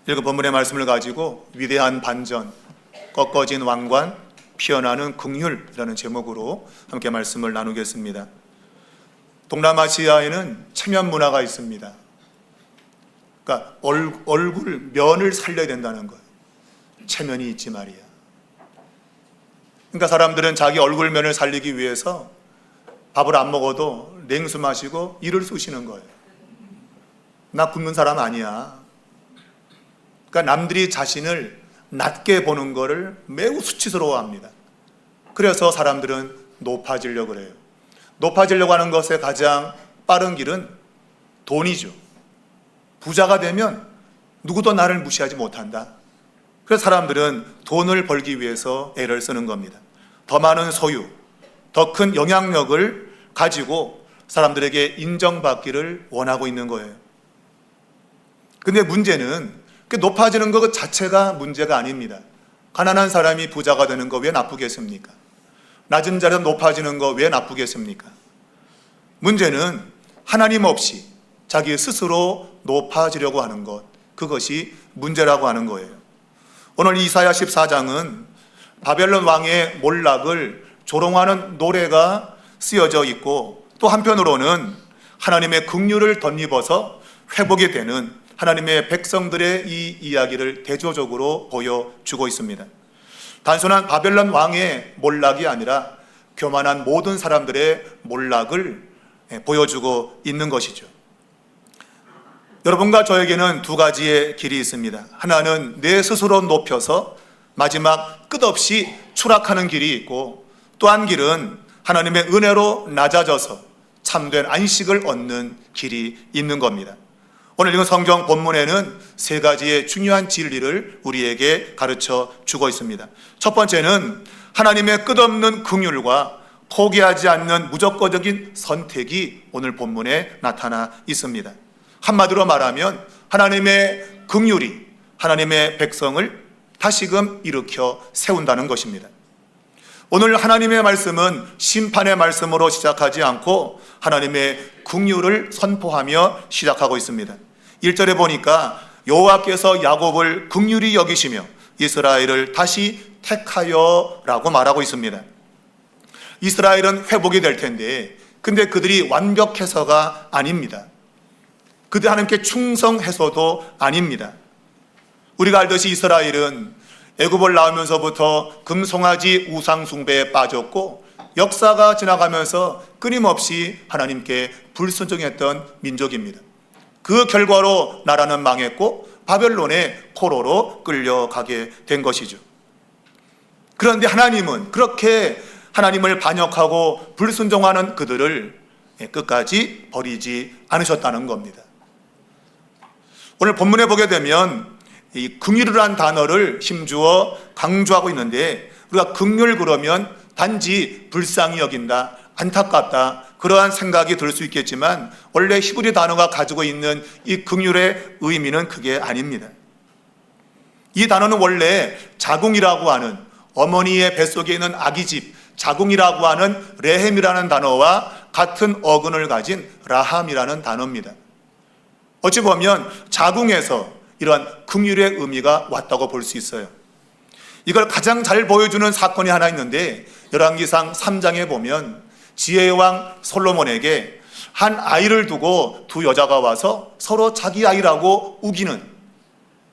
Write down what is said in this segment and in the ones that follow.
읽은 본문의 말씀을 가지고 위대한 반전, 꺾어진 왕관, 피어나는 긍휼이라는 제목으로 함께 말씀을 나누겠습니다. 동남아시아에는 체면 문화가 있습니다. 그러니까 얼굴 면을 살려야 된다는 거예요. 체면이 있지 말이야. 그러니까 사람들은 자기 얼굴 면을 살리기 위해서 밥을 안 먹어도 냉수 마시고 이를 쑤시는 거예요. 나 굶는 사람 아니야. 그러니까 남들이 자신을 낮게 보는 것을 매우 수치스러워합니다. 그래서 사람들은 높아지려고 그래요. 높아지려고 하는 것의 가장 빠른 길은 돈이죠. 부자가 되면 누구도 나를 무시하지 못한다. 그래서 사람들은 돈을 벌기 위해서 애를 쓰는 겁니다. 더 많은 소유, 더 큰 영향력을 가지고 사람들에게 인정받기를 원하고 있는 거예요. 근데 문제는 그 높아지는 것 자체가 문제가 아닙니다. 가난한 사람이 부자가 되는 거 왜 나쁘겠습니까? 낮은 자리에서 높아지는 거 왜 나쁘겠습니까? 문제는 하나님 없이 자기 스스로 높아지려고 하는 것, 그것이 문제라고 하는 거예요. 오늘 이사야 14장은 바벨론 왕의 몰락을 조롱하는 노래가 쓰여져 있고, 또 한편으로는 하나님의 긍휼을 덧입어서 회복이 되는 하나님의 백성들의 이 이야기를 대조적으로 보여주고 있습니다. 단순한 바벨론 왕의 몰락이 아니라 교만한 모든 사람들의 몰락을 보여주고 있는 것이죠. 여러분과 저에게는 두 가지의 길이 있습니다. 하나는 내 스스로 높여서 마지막 끝없이 추락하는 길이 있고, 또 한 길은 하나님의 은혜로 낮아져서 참된 안식을 얻는 길이 있는 겁니다. 오늘 읽은 성경 본문에는 세 가지의 중요한 진리를 우리에게 가르쳐 주고 있습니다. 첫 번째는 하나님의 끝없는 긍휼과 포기하지 않는 무조건적인 선택이 오늘 본문에 나타나 있습니다. 한마디로 말하면 하나님의 긍휼이 하나님의 백성을 다시금 일으켜 세운다는 것입니다. 오늘 하나님의 말씀은 심판의 말씀으로 시작하지 않고 하나님의 긍휼을 선포하며 시작하고 있습니다. 1절에 보니까 여호와께서 야곱을 긍휼히 여기시며 이스라엘을 다시 택하여 라고 말하고 있습니다. 이스라엘은 회복이 될 텐데, 근데 그들이 완벽해서가 아닙니다. 그들 하나님께 충성해서도 아닙니다. 우리가 알듯이 이스라엘은 애굽을 나오면서부터 금송아지 우상 숭배에 빠졌고, 역사가 지나가면서 끊임없이 하나님께 불순종했던 민족입니다. 그 결과로 나라는 망했고 바벨론의 포로로 끌려가게 된 것이죠. 그런데 하나님은 그렇게 하나님을 반역하고 불순종하는 그들을 끝까지 버리지 않으셨다는 겁니다. 오늘 본문에 보게 되면 이 긍휼이라는 단어를 힘주어 강조하고 있는데, 우리가 긍휼 그러면 단지 불쌍히 여긴다, 안타깝다, 그러한 생각이 들 수 있겠지만 원래 히브리 단어가 가지고 있는 이 긍휼의 의미는 그게 아닙니다. 이 단어는 원래 자궁이라고 하는, 어머니의 뱃속에 있는 아기집 자궁이라고 하는 레헴이라는 단어와 같은 어근을 가진 라함이라는 단어입니다. 어찌 보면 자궁에서 이러한 긍휼의 의미가 왔다고 볼 수 있어요. 이걸 가장 잘 보여주는 사건이 하나 있는데, 열왕기상 3장에 보면 지혜의 왕 솔로몬에게 한 아이를 두고 두 여자가 와서 서로 자기 아이라고 우기는,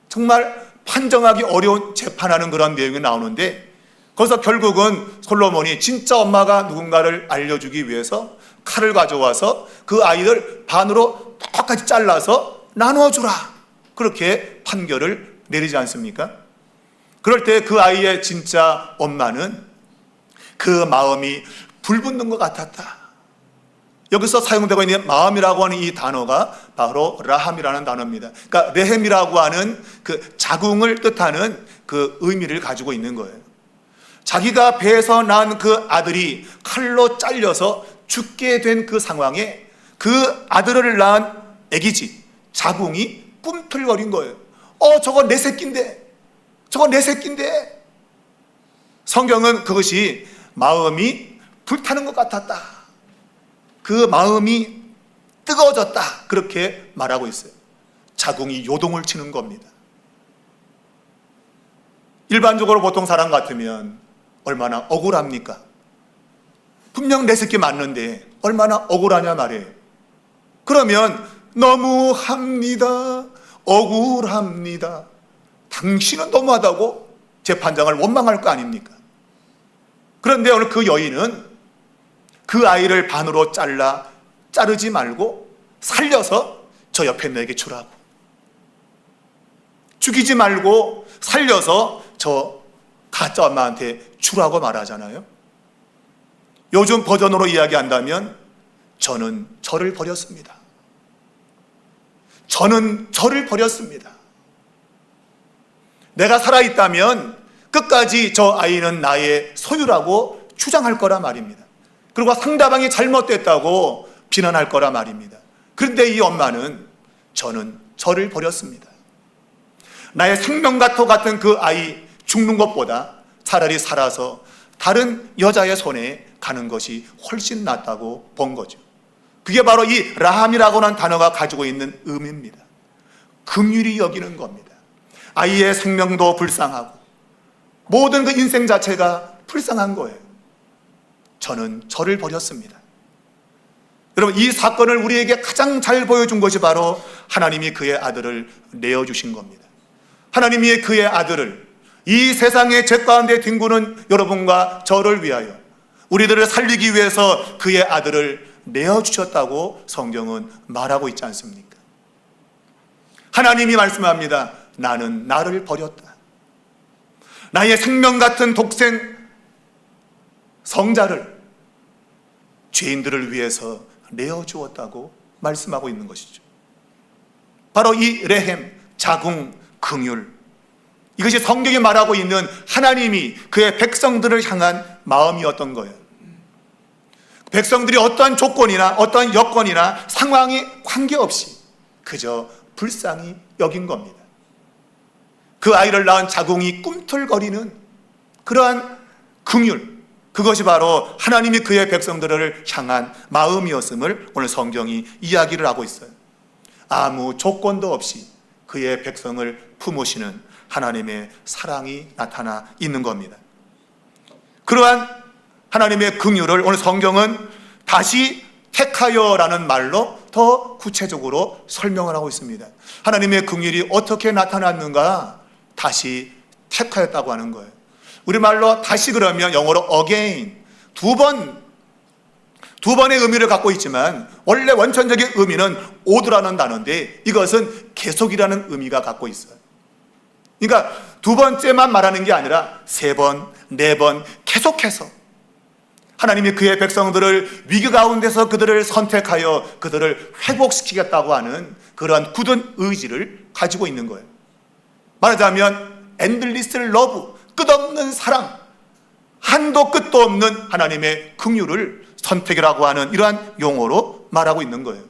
정말 판정하기 어려운 재판하는 그런 내용이 나오는데, 거기서 결국은 솔로몬이 진짜 엄마가 누군가를 알려주기 위해서 칼을 가져와서 그 아이를 반으로 똑같이 잘라서 나눠주라, 그렇게 판결을 내리지 않습니까? 그럴 때 그 아이의 진짜 엄마는 그 마음이 불붙는 것 같았다. 여기서 사용되고 있는 마음이라고 하는 이 단어가 바로 라함이라는 단어입니다. 그러니까 레헴이라고 하는 그 자궁을 뜻하는 그 의미를 가지고 있는 거예요. 자기가 배에서 난 그 아들이 칼로 잘려서 죽게 된 그 상황에 그 아들을 낳은 아기집 자궁이 꿈틀거린 거예요. 저거 내 새끼인데, 저거 내 새끼인데. 성경은 그것이 마음이 불타는 것 같았다, 그 마음이 뜨거워졌다, 그렇게 말하고 있어요. 자궁이 요동을 치는 겁니다. 일반적으로 보통 사람 같으면 얼마나 억울합니까? 분명 내 새끼 맞는데 얼마나 억울하냐 말이에요. 그러면 너무합니다, 억울합니다, 당신은 너무하다고 재판장을 원망할 거 아닙니까? 그런데 오늘 그 여인은 그 아이를 반으로 자르지 말고 살려서 저 옆에 내게 주라고, 죽이지 말고 살려서 저 가짜 엄마한테 주라고 말하잖아요. 요즘 버전으로 이야기한다면 저는 저를 버렸습니다. 저는 저를 버렸습니다. 내가 살아있다면 끝까지 저 아이는 나의 소유라고 주장할 거라 말입니다. 그리고 상대방이 잘못됐다고 비난할 거라 말입니다. 그런데 이 엄마는 저는 저를 버렸습니다. 나의 생명과도 같은 그 아이 죽는 것보다 차라리 살아서 다른 여자의 손에 가는 것이 훨씬 낫다고 본 거죠. 그게 바로 이 라함이라고 하는 단어가 가지고 있는 의미입니다. 긍휼히 여기는 겁니다. 아이의 생명도 불쌍하고 모든 그 인생 자체가 불쌍한 거예요. 저는 저를 버렸습니다. 여러분, 이 사건을 우리에게 가장 잘 보여준 것이 바로 하나님이 그의 아들을 내어주신 겁니다. 하나님이 그의 아들을, 이 세상의 죄 가운데 뒹구는 여러분과 저를 위하여 우리들을 살리기 위해서 그의 아들을 내어주셨다고 성경은 말하고 있지 않습니까? 하나님이 말씀합니다. 나는 나를 버렸다. 나의 생명 같은 독생 성자를 죄인들을 위해서 내어주었다고 말씀하고 있는 것이죠. 바로 이 레헴, 자궁, 긍휼, 이것이 성경이 말하고 있는 하나님이 그의 백성들을 향한 마음이었던 거예요. 백성들이 어떠한 조건이나 어떠한 여건이나 상황이 관계없이 그저 불쌍히 여긴 겁니다. 그 아이를 낳은 자궁이 꿈틀거리는 그러한 긍휼, 그것이 바로 하나님이 그의 백성들을 향한 마음이었음을 오늘 성경이 이야기를 하고 있어요. 아무 조건도 없이 그의 백성을 품으시는 하나님의 사랑이 나타나 있는 겁니다. 그러한 하나님의 긍휼을 오늘 성경은 다시 택하여라는 말로 더 구체적으로 설명을 하고 있습니다. 하나님의 긍휼이 어떻게 나타났는가? 다시 택하였다고 하는 거예요. 우리말로 다시 그러면 영어로 again, 두 번의 의미를 갖고 있지만 원래 원천적인 의미는 오드라는 단어인데 이것은 계속이라는 의미가 갖고 있어요. 그러니까 두 번째만 말하는 게 아니라 세 번, 네 번 계속해서 하나님이 그의 백성들을 위기 가운데서 그들을 선택하여 그들을 회복시키겠다고 하는 그러한 굳은 의지를 가지고 있는 거예요. 말하자면 endless love, 끝없는 사랑, 한도 끝도 없는 하나님의 긍휼을 선택이라고 하는 이러한 용어로 말하고 있는 거예요.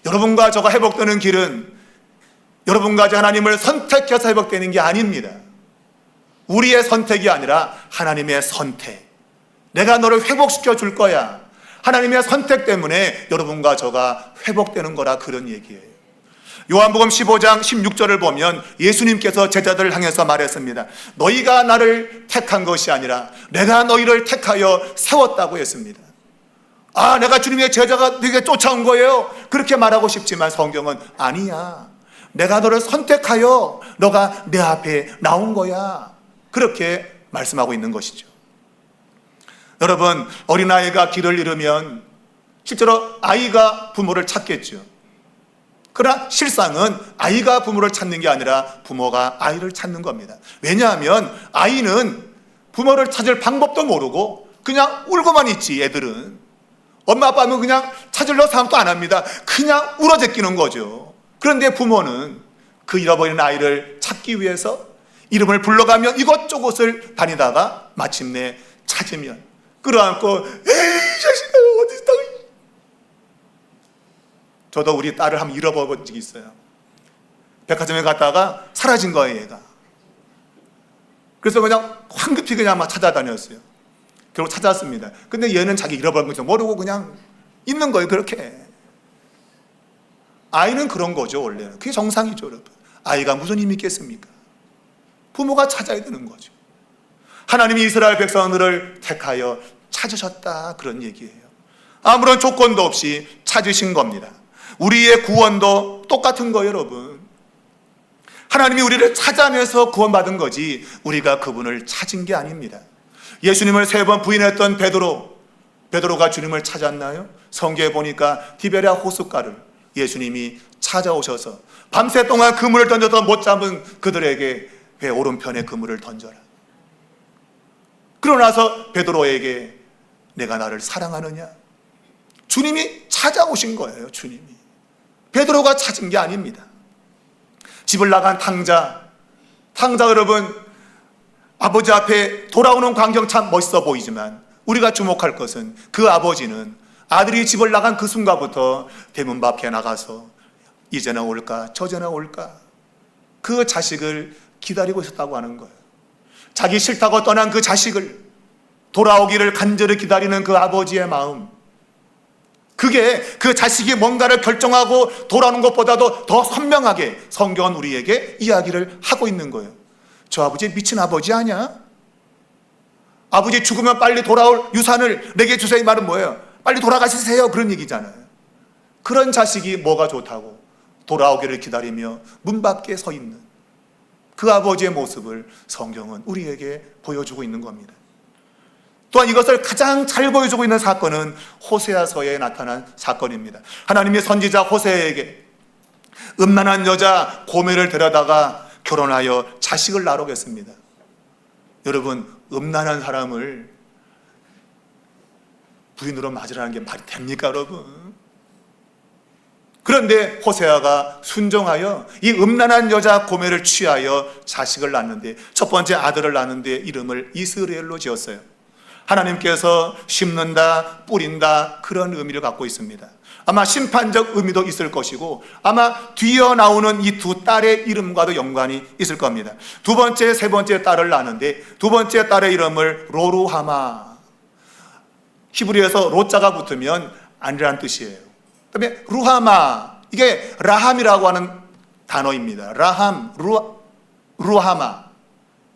여러분과 저가 회복되는 길은 여러분과 저 하나님을 선택해서 회복되는 게 아닙니다. 우리의 선택이 아니라 하나님의 선택. 내가 너를 회복시켜 줄 거야. 하나님의 선택 때문에 여러분과 저가 회복되는 거라, 그런 얘기예요. 요한복음 15장 16절을 보면 예수님께서 제자들을 향해서 말했습니다. 너희가 나를 택한 것이 아니라 내가 너희를 택하여 세웠다고 했습니다. 아, 내가 주님의 제자가 네게 쫓아온 거예요, 그렇게 말하고 싶지만 성경은 아니야, 내가 너를 선택하여 너가 내 앞에 나온 거야, 그렇게 말씀하고 있는 것이죠. 여러분, 어린아이가 길을 잃으면 실제로 아이가 부모를 찾겠죠. 그러나 실상은 아이가 부모를 찾는 게 아니라 부모가 아이를 찾는 겁니다. 왜냐하면 아이는 부모를 찾을 방법도 모르고 그냥 울고만 있지. 애들은 엄마 아빠는 그냥 찾으려 생각도 안 합니다. 그냥 울어 제끼는 거죠. 그런데 부모는 그 잃어버린 아이를 찾기 위해서 이름을 불러가며 이것저것을 다니다가 마침내 찾으면 끌어안고 에이 자식아 어디 있다. 저도 우리 딸을 한번 잃어버린 적이 있어요. 백화점에 갔다가 사라진 거예요, 얘가. 그래서 그냥 황급히 그냥 막 찾아다녔어요. 결국 찾았습니다. 근데 얘는 자기 잃어버린 것도 모르고 그냥 있는 거예요, 그렇게. 아이는 그런 거죠, 원래는. 그게 정상이죠, 여러분. 아이가 무슨 힘이 있겠습니까? 부모가 찾아야 되는 거죠. 하나님이 이스라엘 백성들을 택하여 찾으셨다, 그런 얘기예요. 아무런 조건도 없이 찾으신 겁니다. 우리의 구원도 똑같은 거예요, 여러분. 하나님이 우리를 찾아내서 구원받은 거지 우리가 그분을 찾은 게 아닙니다. 예수님을 3번 부인했던 베드로가 주님을 찾았나요? 성경에 보니까 디베랴 호숫가를 예수님이 찾아오셔서 밤새 동안 그물을 던져서 못 잡은 그들에게 배 오른편에 그물을 던져라. 그러고 나서 베드로에게 내가 나를 사랑하느냐? 주님이 찾아오신 거예요. 주님이. 베드로가 찾은 게 아닙니다. 집을 나간 탕자 여러분, 아버지 앞에 돌아오는 광경 참 멋있어 보이지만 우리가 주목할 것은 그 아버지는 아들이 집을 나간 그 순간부터 대문 밖에 나가서 이제나 올까 저제나 올까 그 자식을 기다리고 있었다고 하는 거예요. 자기 싫다고 떠난 그 자식을 돌아오기를 간절히 기다리는 그 아버지의 마음, 그게 그 자식이 뭔가를 결정하고 돌아오는 것보다도 더 선명하게 성경은 우리에게 이야기를 하고 있는 거예요. 저 아버지 미친 아버지 아니야? 아버지 죽으면 빨리 돌아올 유산을 내게 주세요. 이 말은 뭐예요? 빨리 돌아가시세요, 그런 얘기잖아요. 그런 자식이 뭐가 좋다고 돌아오기를 기다리며 문 밖에 서 있는 그 아버지의 모습을 성경은 우리에게 보여주고 있는 겁니다. 또한 이것을 가장 잘 보여주고 있는 사건은 호세아서에 나타난 사건입니다. 하나님의 선지자 호세에게 음란한 여자 고멜을 데려다가 결혼하여 자식을 낳으라고 했습니다. 여러분, 음란한 사람을 부인으로 맞으라는 게 말이 됩니까, 여러분? 그런데 호세아가 순종하여 이 음란한 여자 고멜을 취하여 자식을 낳는데, 첫 번째 아들을 낳는데 이름을 이스라엘로 지었어요. 하나님께서 심는다, 뿌린다, 그런 의미를 갖고 있습니다. 아마 심판적 의미도 있을 것이고 아마 뒤어 나오는 이 두 딸의 이름과도 연관이 있을 겁니다. 두 번째, 세 번째 딸을 낳는데 두 번째 딸의 이름을 로루하마, 히브리어에서 로자가 붙으면 아니라는 뜻이에요. 그다음에 루하마, 이게 라함이라고 하는 단어입니다. 라함, 루하마,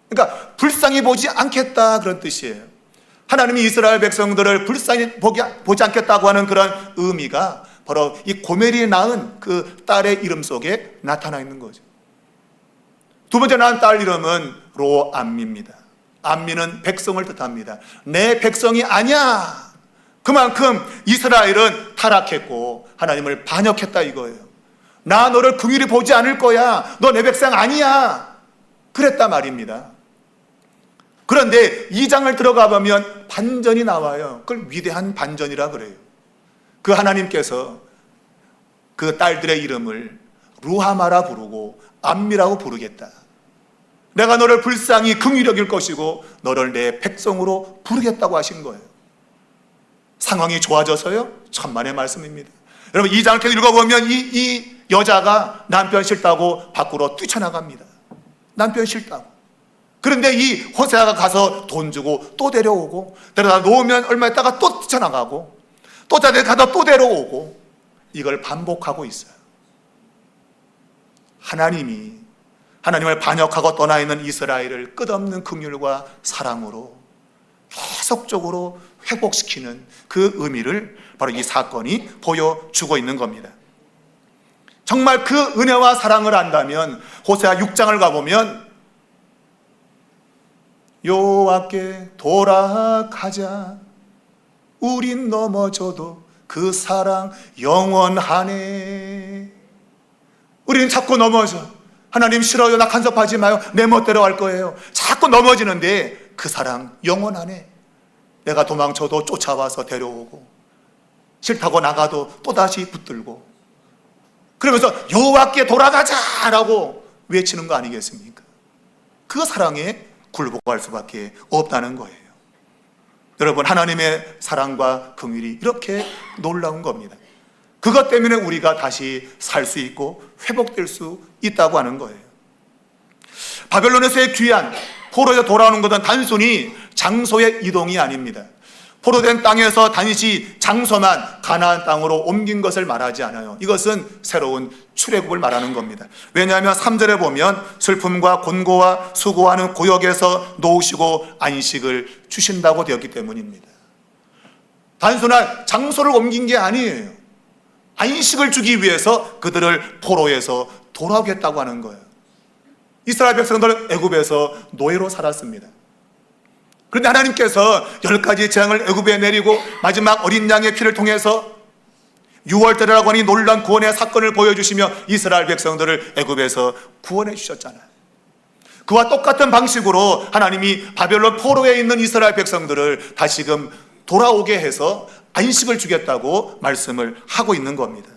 그러니까 불쌍히 보지 않겠다, 그런 뜻이에요. 하나님이 이스라엘 백성들을 불쌍히 보지 않겠다고 하는 그런 의미가 바로 이 고멜이 낳은 그 딸의 이름 속에 나타나 있는 거죠. 두 번째 낳은 딸 이름은 로암미입니다. 암미는 백성을 뜻합니다. 내 백성이 아니야. 그만큼 이스라엘은 타락했고 하나님을 반역했다 이거예요. 나 너를 긍휼히 보지 않을 거야. 너 내 백성 아니야. 그랬단 말입니다. 그런데 2장을 들어가 보면 반전이 나와요. 그걸 위대한 반전이라 그래요. 그 하나님께서 그 딸들의 이름을 루하마라 부르고 암미라고 부르겠다. 내가 너를 불쌍히 긍휼히 여길 것이고 너를 내 백성으로 부르겠다고 하신 거예요. 상황이 좋아져서요? 천만의 말씀입니다. 여러분, 2장을 계속 읽어보면 이 여자가 남편 싫다고 밖으로 뛰쳐나갑니다. 남편 싫다고. 그런데 이 호세아가 가서 돈 주고 또 데려오고, 데려다 놓으면 얼마 있다가 또 뛰쳐나가고, 또 가다 또 데려오고, 이걸 반복하고 있어요. 하나님을 반역하고 떠나 있는 이스라엘을 끝없는 긍휼과 사랑으로 계속적으로 회복시키는 그 의미를 바로 이 사건이 보여주고 있는 겁니다. 정말 그 은혜와 사랑을 안다면 호세아 6장을 가보면 여호와께 돌아가자, 우린 넘어져도 그 사랑 영원하네. 우리는 자꾸 넘어져. 하나님 싫어요, 나 간섭하지 마요, 내 멋대로 할 거예요. 자꾸 넘어지는데 그 사랑 영원하네. 내가 도망쳐도 쫓아와서 데려오고, 싫다고 나가도 또다시 붙들고, 그러면서 여호와께 돌아가자라고 외치는 거 아니겠습니까? 그 사랑에 굴복할 수밖에 없다는 거예요. 여러분, 하나님의 사랑과 긍휼이 이렇게 놀라운 겁니다. 그것 때문에 우리가 다시 살 수 있고 회복될 수 있다고 하는 거예요. 바벨론에서의 귀환, 포로에서 돌아오는 것은 단순히 장소의 이동이 아닙니다. 포로된 땅에서 단지 장소만 가나안 땅으로 옮긴 것을 말하지 않아요. 이것은 새로운 출애굽을 말하는 겁니다. 왜냐하면 3절에 보면 슬픔과 곤고와 수고하는 고역에서 놓으시고 안식을 주신다고 되었기 때문입니다. 단순한 장소를 옮긴 게 아니에요. 안식을 주기 위해서 그들을 포로에서 돌아오겠다고 하는 거예요. 이스라엘 백성들은 애굽에서 노예로 살았습니다. 그런데 하나님께서 10가지 재앙을 애굽에 내리고 마지막 어린 양의 피를 통해서 6월달이라고 하니 놀라운 구원의 사건을 보여주시며 이스라엘 백성들을 애굽에서 구원해 주셨잖아요. 그와 똑같은 방식으로 하나님이 바벨론 포로에 있는 이스라엘 백성들을 다시금 돌아오게 해서 안식을 주겠다고 말씀을 하고 있는 겁니다.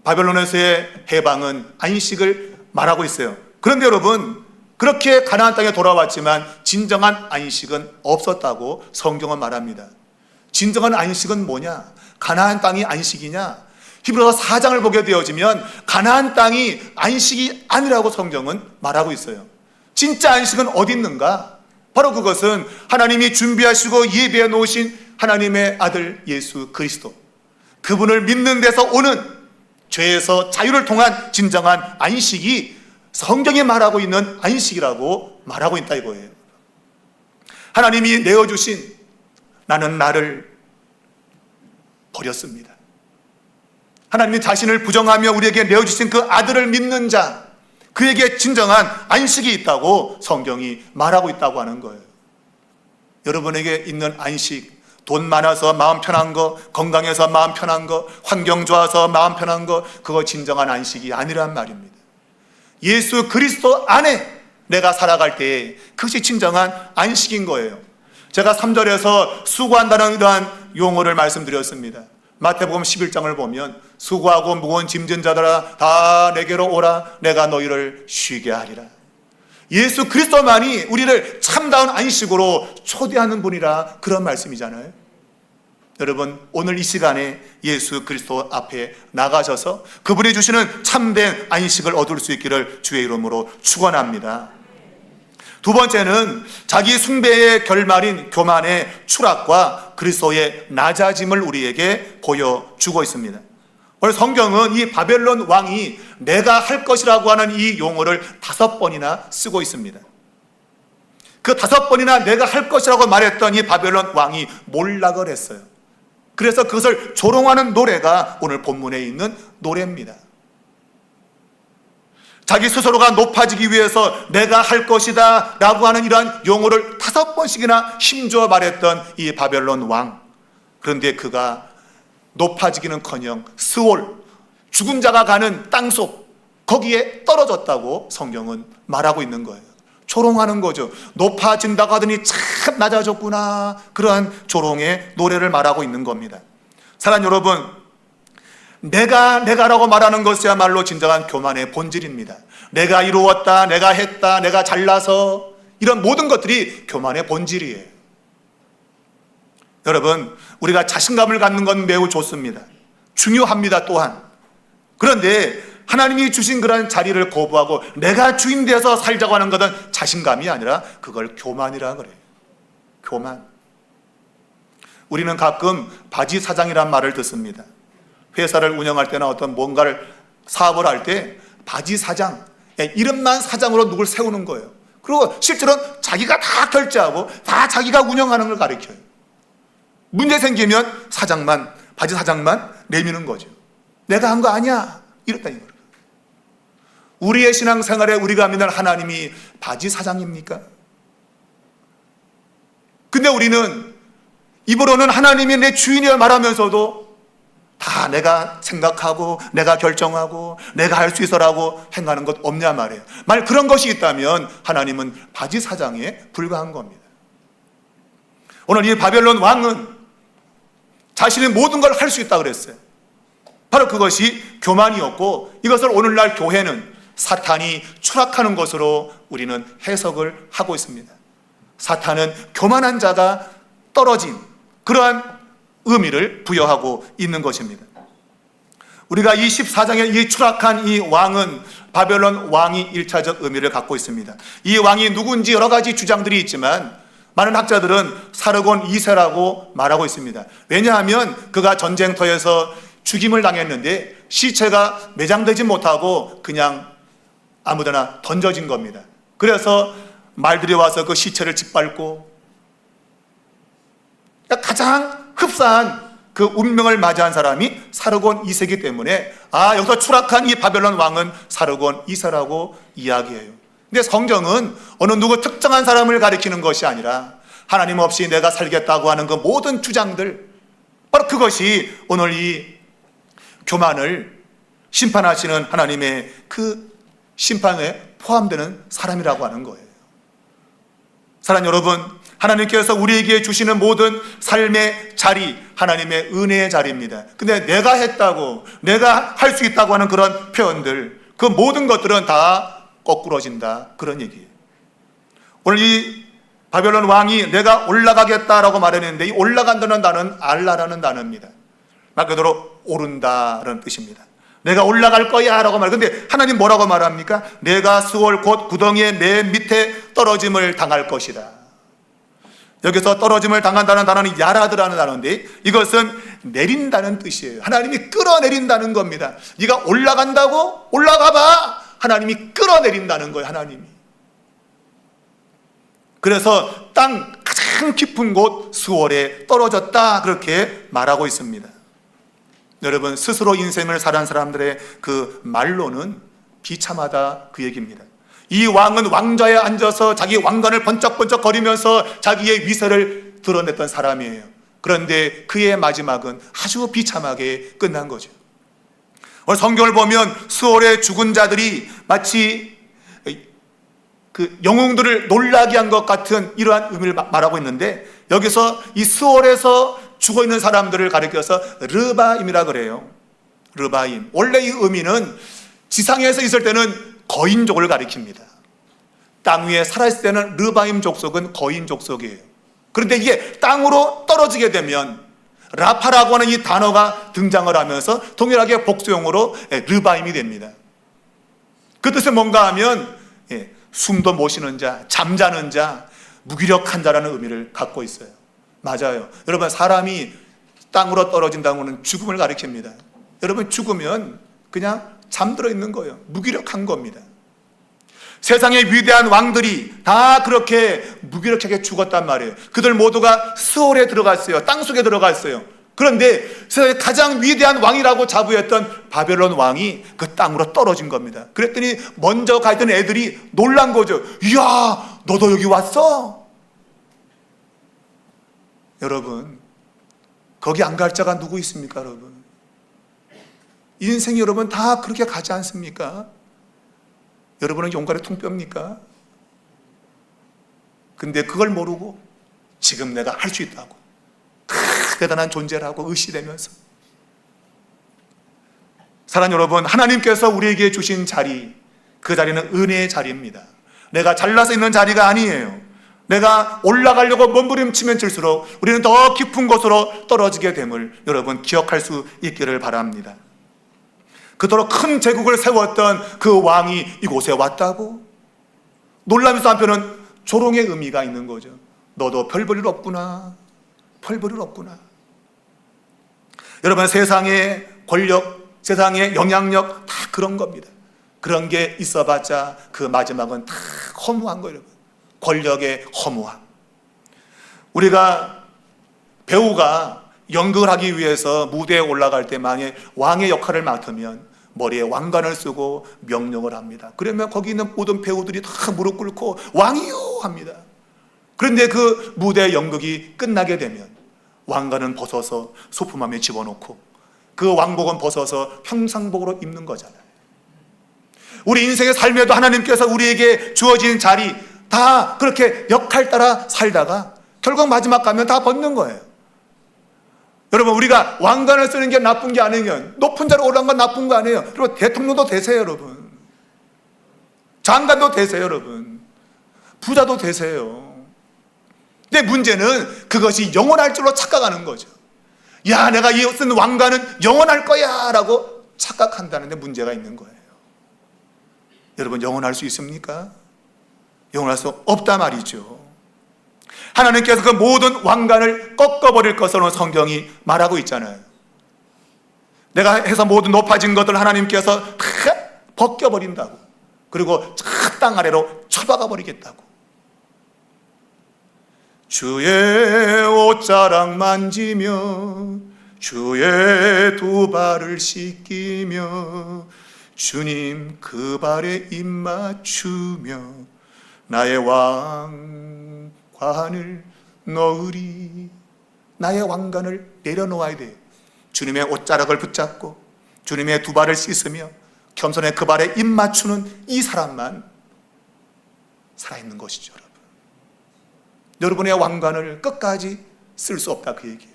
바벨론에서의 해방은 안식을 말하고 있어요. 그런데 여러분, 그렇게 가나안 땅에 돌아왔지만 진정한 안식은 없었다고 성경은 말합니다. 진정한 안식은 뭐냐? 가나안 땅이 안식이냐? 히브리서 4장을 보게 되어지면 가나안 땅이 안식이 아니라고 성경은 말하고 있어요. 진짜 안식은 어디 있는가? 바로 그것은 하나님이 준비하시고 예비해 놓으신 하나님의 아들 예수 그리스도, 그분을 믿는 데서 오는 죄에서 자유를 통한 진정한 안식이 성경이 말하고 있는 안식이라고 말하고 있다 이거예요. 하나님이 내어주신, 나는 나를 버렸습니다. 하나님이 자신을 부정하며 우리에게 내어주신 그 아들을 믿는 자, 그에게 진정한 안식이 있다고 성경이 말하고 있다고 하는 거예요. 여러분에게 있는 안식, 돈 많아서 마음 편한 거, 건강해서 마음 편한 거, 환경 좋아서 마음 편한 거, 그거 진정한 안식이 아니란 말입니다. 예수 그리스도 안에 내가 살아갈 때에 그것이 진정한 안식인 거예요. 제가 3절에서 수고한다는 이러한 용어를 말씀드렸습니다. 마태복음 11장을 보면 수고하고 무거운 짐진 자들아 다 내게로 오라, 내가 너희를 쉬게 하리라. 예수 그리스도만이 우리를 참다운 안식으로 초대하는 분이라, 그런 말씀이잖아요. 여러분, 오늘 이 시간에 예수 그리스도 앞에 나가셔서 그분이 주시는 참된 안식을 얻을 수 있기를 주의 이름으로 축원합니다. 두 번째는 자기 숭배의 결말인 교만의 추락과 그리스도의 낮아짐을 우리에게 보여주고 있습니다. 오늘 성경은 이 바벨론 왕이 내가 할 것이라고 하는 이 용어를 5번이나 쓰고 있습니다. 그 5번이나 내가 할 것이라고 말했던 이 바벨론 왕이 몰락을 했어요. 그래서 그것을 조롱하는 노래가 오늘 본문에 있는 노래입니다. 자기 스스로가 높아지기 위해서 내가 할 것이다 라고 하는 이러한 용어를 5번씩이나 힘주어 말했던 이 바벨론 왕. 그런데 그가 높아지기는커녕 스올, 죽은 자가 가는 땅속, 거기에 떨어졌다고 성경은 말하고 있는 거예요. 조롱하는 거죠. 높아진다고 하더니 참 낮아졌구나, 그러한 조롱의 노래를 말하고 있는 겁니다. 사랑하는 여러분, 내가라고 말하는 것이야말로 진정한 교만의 본질입니다. 내가 이루었다, 내가 했다, 내가 잘나서, 이런 모든 것들이 교만의 본질이에요. 여러분, 우리가 자신감을 갖는 건 매우 좋습니다. 중요합니다 또한. 그런데 하나님이 주신 그런 자리를 거부하고 내가 주인 되어서 살자고 하는 것은 자신감이 아니라 그걸 교만이라 그래요. 교만. 우리는 가끔 바지 사장이란 말을 듣습니다. 회사를 운영할 때나 어떤 뭔가를 사업을 할 때 바지 사장, 이름만 사장으로 누굴 세우는 거예요. 그리고 실제로는 자기가 다 결제하고 다 자기가 운영하는 걸 가르쳐요. 문제 생기면 사장만, 바지 사장만 내미는 거죠. 내가 한 거 아니야, 이렇다는 거예요. 우리의 신앙생활에 우리가 믿는 하나님이 바지 사장입니까? 근데 우리는 입으로는 하나님이 내 주인이라 말하면서도 다 내가 생각하고 내가 결정하고 내가 할 수 있어라고 행하는 것 없냐 말이에요. 만약 그런 것이 있다면 하나님은 바지 사장에 불과한 겁니다. 오늘 이 바벨론 왕은 자신이 모든 걸 할 수 있다고 그랬어요. 바로 그것이 교만이었고, 이것을 오늘날 교회는 사탄이 추락하는 것으로 우리는 해석을 하고 있습니다. 사탄은 교만한 자가 떨어진 그러한 의미를 부여하고 있는 것입니다. 우리가 이 14장의 이 추락한 이 왕은 바벨론 왕이 1차적 의미를 갖고 있습니다. 이 왕이 누군지 여러 가지 주장들이 있지만 많은 학자들은 사르곤 2세라고 말하고 있습니다. 왜냐하면 그가 전쟁터에서 죽임을 당했는데 시체가 매장되지 못하고 그냥 아무데나 던져진 겁니다. 그래서 말들이 와서 그 시체를 짓밟고 가장 흡사한 그 운명을 맞이한 사람이 사르곤 2세이기 때문에 여기서 추락한 이 바벨론 왕은 사르곤 2세라고 이야기해요. 근데 성경은 어느 누구 특정한 사람을 가리키는 것이 아니라 하나님 없이 내가 살겠다고 하는 그 모든 주장들, 바로 그것이 오늘 이 교만을 심판하시는 하나님의 그 심판에 포함되는 사람이라고 하는 거예요. 사랑하는 여러분, 하나님께서 우리에게 주시는 모든 삶의 자리, 하나님의 은혜의 자리입니다. 근데 내가 했다고, 내가 할 수 있다고 하는 그런 표현들, 그 모든 것들은 다 거꾸러진다, 그런 얘기예요. 오늘 이 바벨론 왕이 내가 올라가겠다라고 말했는데, 이 올라간다는 단어는 알라라는 단어입니다. 말 그대로 오른다라는 뜻입니다. 내가 올라갈 거야 라고 말해요. 근데 하나님 뭐라고 말합니까? 내가 수월 곧 구덩이의 맨 밑에 떨어짐을 당할 것이다. 여기서 떨어짐을 당한다는 단어는 야라드라는 단어인데, 이것은 내린다는 뜻이에요. 하나님이 끌어내린다는 겁니다. 네가 올라간다고? 올라가봐. 하나님이 끌어내린다는 거예요. 하나님이. 그래서 땅 가장 깊은 곳 수월에 떨어졌다, 그렇게 말하고 있습니다. 여러분, 스스로 인생을 살아온 사람들의 그 말로는 비참하다, 그 얘기입니다. 이 왕은 왕좌에 앉아서 자기 왕관을 번쩍번쩍 거리면서 자기의 위세를 드러냈던 사람이에요. 그런데 그의 마지막은 아주 비참하게 끝난 거죠. 오늘 성경을 보면 수월에 죽은 자들이 마치 그 영웅들을 놀라게 한 것 같은 이러한 의미를 말하고 있는데, 여기서 이 수월에서 죽어 있는 사람들을 가리켜서 르바임이라 그래요. 르바임. 원래 이 의미는 지상에서 있을 때는 거인족을 가리킵니다. 땅 위에 살아있을 때는 르바임 족속은 거인 족속이에요. 그런데 이게 땅으로 떨어지게 되면 라파라고 하는 이 단어가 등장을 하면서 동일하게 복수용어로 르바임이 됩니다. 그 뜻은 뭔가 하면 숨도 못 쉬는 자, 잠자는 자, 무기력한 자라는 의미를 갖고 있어요. 맞아요. 여러분, 사람이 땅으로 떨어진다고는 죽음을 가리킵니다. 여러분, 죽으면 그냥 잠들어 있는 거예요. 무기력한 겁니다. 세상의 위대한 왕들이 다 그렇게 무기력하게 죽었단 말이에요. 그들 모두가 스올에 들어갔어요. 땅속에 들어갔어요. 그런데 세상의 가장 위대한 왕이라고 자부했던 바벨론 왕이 그 땅으로 떨어진 겁니다. 그랬더니 먼저 가 있던 애들이 놀란 거죠. 이야, 너도 여기 왔어? 여러분, 거기 안 갈 자가 누구 있습니까, 여러분? 인생이 여러분 다 그렇게 가지 않습니까? 여러분은 용간의 통뼈입니까? 근데 그걸 모르고 지금 내가 할 수 있다고 대단한 존재라고 의시되면서, 사랑하는 여러분, 하나님께서 우리에게 주신 자리, 그 자리는 은혜의 자리입니다. 내가 잘나서 있는 자리가 아니에요. 내가 올라가려고 몸부림치면 칠수록 우리는 더 깊은 곳으로 떨어지게 됨을 여러분 기억할 수 있기를 바랍니다. 그토록 큰 제국을 세웠던 그 왕이 이곳에 왔다고? 놀라면서 한편은 조롱의 의미가 있는 거죠. 너도 별 볼 일 없구나. 별 볼 일 없구나. 여러분, 세상의 권력, 세상의 영향력 다 그런 겁니다. 그런 게 있어봤자 그 마지막은 다 허무한 거예요. 여러분, 권력의 허무함. 우리가 배우가 연극을 하기 위해서 무대에 올라갈 때 만약에 왕의 역할을 맡으면 머리에 왕관을 쓰고 명령을 합니다. 그러면 거기 있는 모든 배우들이 다 무릎 꿇고 왕이요 합니다. 그런데 그 무대 연극이 끝나게 되면 왕관은 벗어서 소품함에 집어넣고 그 왕복은 벗어서 평상복으로 입는 거잖아요. 우리 인생의 삶에도 하나님께서 우리에게 주어진 자리 다 그렇게 역할 따라 살다가 결국 마지막 가면 다 벗는 거예요. 여러분, 우리가 왕관을 쓰는 게 나쁜 게 아니면, 높은 자로 올라간 건 나쁜 거 아니에요. 그리고 대통령도 되세요, 여러분. 장관도 되세요, 여러분. 부자도 되세요. 근데 문제는 그것이 영원할 줄로 착각하는 거죠. 야, 내가 이 쓴 왕관은 영원할 거야 라고 착각한다는 데 문제가 있는 거예요. 여러분, 영원할 수 있습니까? 영원할 수 없다 말이죠. 하나님께서 그 모든 왕관을 꺾어버릴 것으로 성경이 말하고 있잖아요. 내가 해서 모든 높아진 것들 하나님께서 다 벗겨버린다고. 그리고 저 땅 아래로 쳐박아 버리겠다고. 주의 옷자락 만지며 주의 두 발을 씻기며 주님 그 발에 입 맞추며 나의 왕관을 넣으리. 나의 왕관을 내려놓아야 돼요. 주님의 옷자락을 붙잡고 주님의 두 발을 씻으며 겸손의 그 발에 입 맞추는 이 사람만 살아있는 것이죠. 여러분, 여러분의 왕관을 끝까지 쓸 수 없다 그 얘기예요.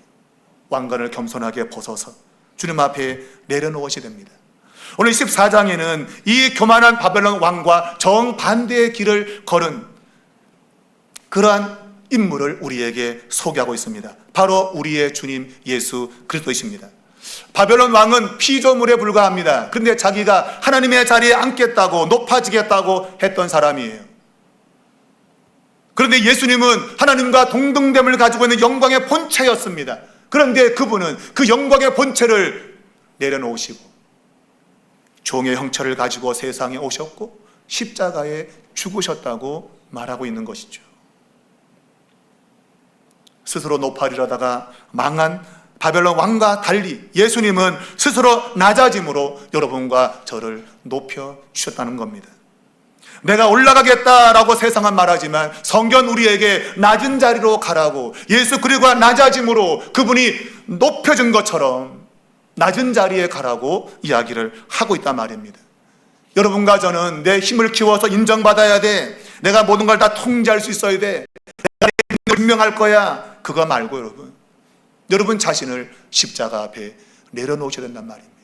왕관을 겸손하게 벗어서 주님 앞에 내려놓으셔야 됩니다. 오늘 14장에는 이 교만한 바벨론 왕과 정반대의 길을 걸은 그러한 인물을 우리에게 소개하고 있습니다. 바로 우리의 주님 예수 그리스도이십니다. 바벨론 왕은 피조물에 불과합니다. 그런데 자기가 하나님의 자리에 앉겠다고 높아지겠다고 했던 사람이에요. 그런데 예수님은 하나님과 동등됨을 가지고 있는 영광의 본체였습니다. 그런데 그분은 그 영광의 본체를 내려놓으시고 종의 형체를 가지고 세상에 오셨고 십자가에 죽으셨다고 말하고 있는 것이죠. 스스로 높아지려다가 망한 바벨론 왕과 달리 예수님은 스스로 낮아짐으로 여러분과 저를 높여주셨다는 겁니다. 내가 올라가겠다라고 세상은 말하지만 성경 우리에게 낮은 자리로 가라고, 예수 그리스도가 낮아짐으로 그분이 높여준 것처럼 낮은 자리에 가라고 이야기를 하고 있단 말입니다. 여러분과 저는 내 힘을 키워서 인정받아야 돼, 내가 모든 걸 다 통제할 수 있어야 돼, 내가 분명할 거야, 그거 말고 여러분 자신을 십자가 앞에 내려놓으셔야 된단 말입니다.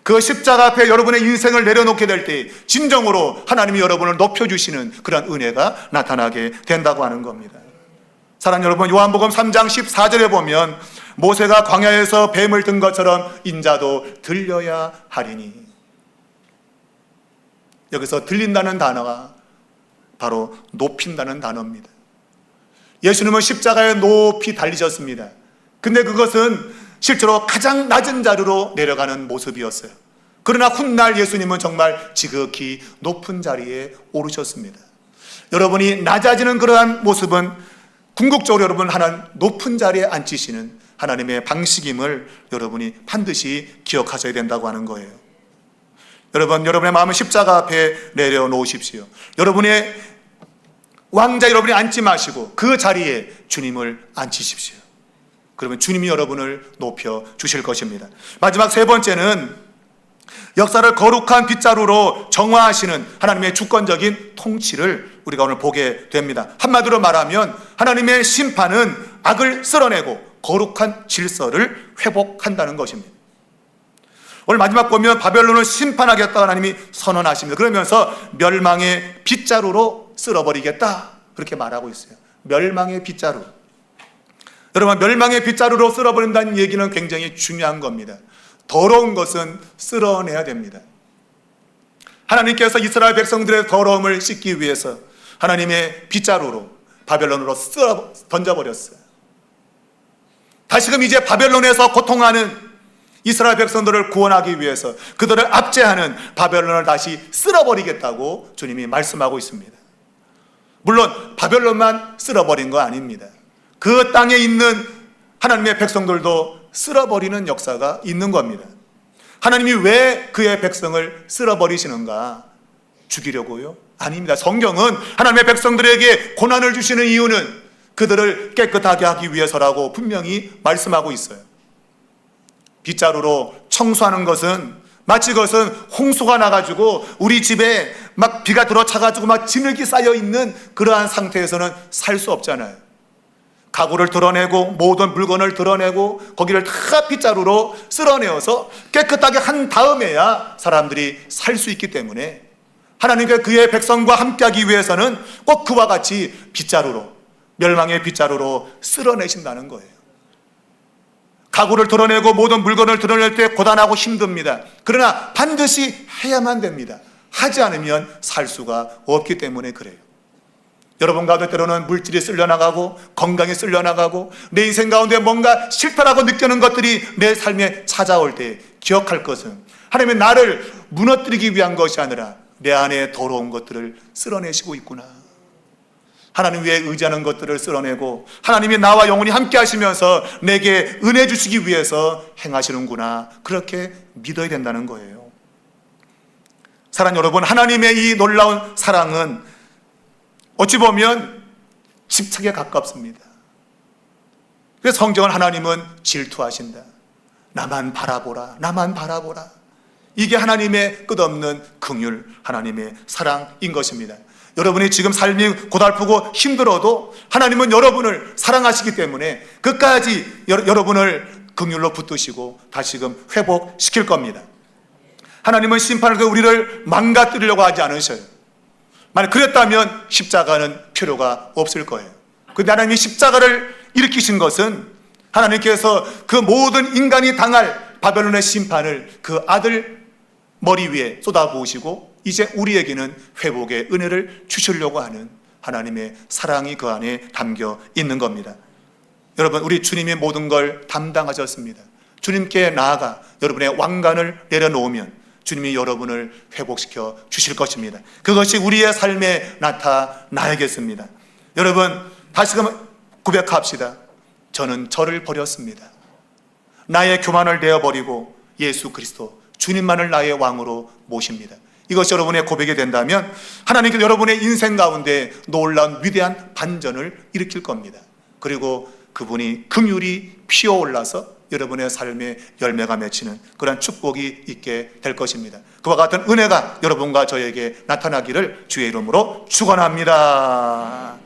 그 십자가 앞에 여러분의 인생을 내려놓게 될 때 진정으로 하나님이 여러분을 높여주시는 그런 은혜가 나타나게 된다고 하는 겁니다. 사랑하는 여러분, 요한복음 3장 14절에 보면 모세가 광야에서 뱀을 든 것처럼 인자도 들려야 하리니, 여기서 들린다는 단어가 바로 높인다는 단어입니다. 예수님은 십자가에 높이 달리셨습니다. 근데 그것은 실제로 가장 낮은 자리로 내려가는 모습이었어요. 그러나 훗날 예수님은 정말 지극히 높은 자리에 오르셨습니다. 여러분이 낮아지는 그러한 모습은 궁극적으로 여러분 하나님 높은 자리에 앉히시는 하나님의 방식임을 여러분이 반드시 기억하셔야 된다고 하는 거예요. 여러분, 여러분의 마음을 십자가 앞에 내려놓으십시오. 여러분의 왕자 여러분이 앉지 마시고 그 자리에 주님을 앉히십시오. 그러면 주님이 여러분을 높여 주실 것입니다. 마지막 세 번째는 역사를 거룩한 빗자루로 정화하시는 하나님의 주권적인 통치를 우리가 오늘 보게 됩니다. 한마디로 말하면 하나님의 심판은 악을 쓸어내고 거룩한 질서를 회복한다는 것입니다. 오늘 마지막 보면 바벨론을 심판하겠다 하나님이 선언하십니다. 그러면서 멸망의 빗자루로 쓸어버리겠다 그렇게 말하고 있어요. 멸망의 빗자루. 여러분, 멸망의 빗자루로 쓸어버린다는 얘기는 굉장히 중요한 겁니다. 더러운 것은 쓸어내야 됩니다. 하나님께서 이스라엘 백성들의 더러움을 씻기 위해서 하나님의 빗자루로 바벨론으로 쓸어 던져버렸어요. 다시금 이제 바벨론에서 고통하는 이스라엘 백성들을 구원하기 위해서 그들을 압제하는 바벨론을 다시 쓸어버리겠다고 주님이 말씀하고 있습니다. 물론 바벨론만 쓸어버린 거 아닙니다. 그 땅에 있는 하나님의 백성들도 쓸어버리는 역사가 있는 겁니다. 하나님이 왜 그의 백성을 쓸어버리시는가? 죽이려고요? 아닙니다. 성경은 하나님의 백성들에게 고난을 주시는 이유는 그들을 깨끗하게 하기 위해서라고 분명히 말씀하고 있어요. 빗자루로 청소하는 것은 마치 그것은 홍수가 나가지고 우리 집에 막 비가 들어차가지고 막 진흙이 쌓여있는 그러한 상태에서는 살 수 없잖아요. 가구를 드러내고 모든 물건을 드러내고 거기를 다 빗자루로 쓸어내어서 깨끗하게 한 다음에야 사람들이 살 수 있기 때문에 하나님께 그의 백성과 함께하기 위해서는 꼭 그와 같이 빗자루로, 멸망의 빗자루로 쓸어내신다는 거예요. 가구를 드러내고 모든 물건을 드러낼 때 고단하고 힘듭니다. 그러나 반드시 해야만 됩니다. 하지 않으면 살 수가 없기 때문에 그래요. 여러분 가운데 때로는 물질이 쓸려나가고 건강이 쓸려나가고 내 인생 가운데 뭔가 싫다라고 느끼는 것들이 내 삶에 찾아올 때 기억할 것은 하나님의 나를 무너뜨리기 위한 것이 아니라 내 안에 더러운 것들을 쓸어내시고 있구나. 하나님 위에 의지하는 것들을 쓸어내고 하나님이 나와 영원히 함께 하시면서 내게 은혜 주시기 위해서 행하시는구나. 그렇게 믿어야 된다는 거예요. 사랑 여러분, 하나님의 이 놀라운 사랑은 어찌 보면 집착에 가깝습니다. 그래서 성경은 하나님은 질투하신다. 나만 바라보라, 나만 바라보라. 이게 하나님의 끝없는 긍휼, 하나님의 사랑인 것입니다. 여러분이 지금 삶이 고달프고 힘들어도 하나님은 여러분을 사랑하시기 때문에 끝까지 여러분을 긍휼로 붙드시고 다시금 회복시킬 겁니다. 하나님은 심판을 통해 우리를 망가뜨리려고 하지 않으셔요. 만약 그랬다면 십자가는 필요가 없을 거예요. 그런데 하나님이 십자가를 일으키신 것은 하나님께서 그 모든 인간이 당할 바벨론의 심판을 그 아들 머리 위에 쏟아부으시고 이제 우리에게는 회복의 은혜를 주시려고 하는 하나님의 사랑이 그 안에 담겨 있는 겁니다. 여러분, 우리 주님이 모든 걸 담당하셨습니다. 주님께 나아가 여러분의 왕관을 내려놓으면 주님이 여러분을 회복시켜 주실 것입니다. 그것이 우리의 삶에 나타나야겠습니다. 여러분, 다시금 고백합시다. 저는 저를 버렸습니다. 나의 교만을 내어버리고 예수 그리스도 주님만을 나의 왕으로 모십니다. 이것이 여러분의 고백이 된다면 하나님께서 여러분의 인생 가운데 놀라운 위대한 반전을 일으킬 겁니다. 그리고 그분이 긍휼이 피어올라서 여러분의 삶에 열매가 맺히는 그런 축복이 있게 될 것입니다. 그와 같은 은혜가 여러분과 저에게 나타나기를 주의 이름으로 축원합니다.